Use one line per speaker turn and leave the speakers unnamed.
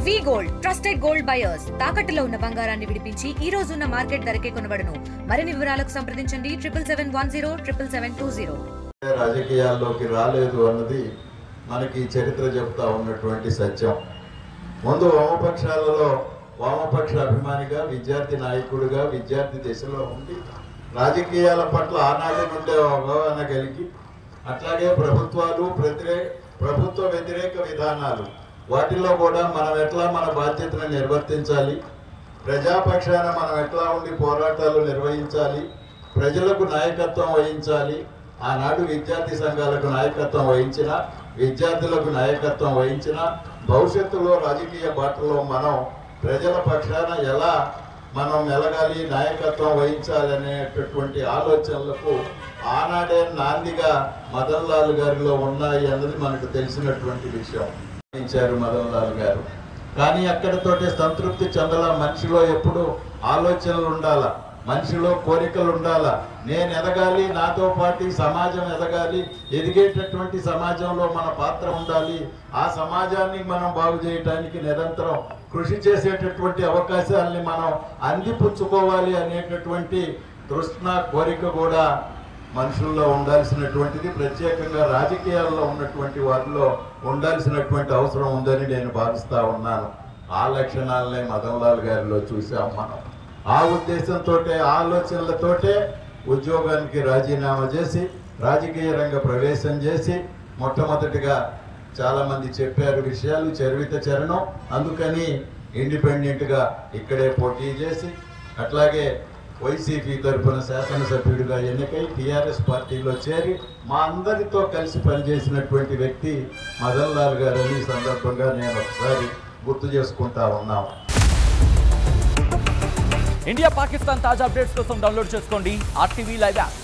వి gold trusted gold buyers తాకట్టులో ఉన్న బంగారాన్ని విడిపించి ఈ రోజు ఉన్న మార్కెట్ ధరకే కొనబడును. మరిన్ని వివరాలకు సంప్రదించండి 77107720.
రాజకీయాల్లోకి రాలేదు అన్నది మనకి చరిత్ర చెప్తా ఉన్నటువంటి సత్యం. ముందు వామపక్షాలలో వామపక్ష అభిమానిగా, విద్యార్థి నాయకుడిగా, విద్యార్థి దశలో ఉండి రాజకీయాల పట్ల ఆనాటి నుండే అవగాహన కలిగి, అట్లాగే ప్రభుత్వ వ్యతిరేక విధానాలు వాటిలో కూడా మనం ఎట్లా మన బాధ్యతను నిర్వర్తించాలి, ప్రజాపక్షాన మనం ఎట్లా ఉండి పోరాటాలు నిర్వహించాలి, ప్రజలకు నాయకత్వం వహించాలి. ఆనాడు విద్యార్థి సంఘాలకు నాయకత్వం వహించిన, విద్యార్థులకు నాయకత్వం వహించిన, భవిష్యత్తులో రాజకీయ బాటలో మనం ప్రజల పక్షాన ఎలా మనం మెలగాలి, నాయకత్వం వహించాలి అనేటటువంటి ఆలోచనలకు ఆనాడే నాందిగా మదన్ లాల్ గారిలో ఉన్నాయి అన్నది మనకు తెలిసినటువంటి విషయం. ఇచ్చారు మదన్ లాల్ గారు. కానీ అక్కడితోటే సంతృప్తి చెందాల. మనిషిలో ఎప్పుడు ఆలోచనలు ఉండాలా, మనిషిలో కోరికలు ఉండాలా. నేను ఎదగాలి, నాతో పాటు సమాజం ఎదగాలి, ఎదిగేటటువంటి సమాజంలో మన పాత్ర ఉండాలి, ఆ సమాజాన్ని మనం బాగు చేయడానికి నిరంతరం కృషి చేసేటటువంటి అవకాశాలని మనం అందిపుచ్చుకోవాలి అనేటటువంటి తృష్ణ, కోరిక కూడా మనుషుల్లో ఉండాల్సినటువంటిది, ప్రత్యేకంగా రాజకీయాల్లో ఉన్నటువంటి వారిలో ఉండాల్సినటువంటి అవసరం ఉందని నేను భావిస్తా ఉన్నాను. ఆ లక్షణాలనే మదన్ లాల్ గారిలో చూసాం మనం. ఆ ఉద్దేశంతో, ఆలోచనలతోటే ఉద్యోగానికి రాజీనామా చేసి రాజకీయ రంగ ప్రవేశం చేసి, మొట్టమొదటిగా చాలామంది చెప్పారు విషయాలు చరణం. అందుకని ఇండిపెండెంట్గా ఇక్కడే పోటీ చేసి, అట్లాగే వైసీపీ తరఫున శాసనసభ్యుడిగా ఎన్నికై టీఆర్ఎస్ పార్టీలో చేరి మా అందరితో కలిసి పనిచేసినటువంటి వ్యక్తి మదన్ లాల్ గారు అని ఈ సందర్భంగా నేను ఒకసారి గుర్తు చేసుకుంటా ఉన్నాం.
ఇండియా పాకిస్తాన్ తాజా అప్డేట్స్ కోసం డౌన్లోడ్ చేసుకోండి RTV లైవ్ యాప్.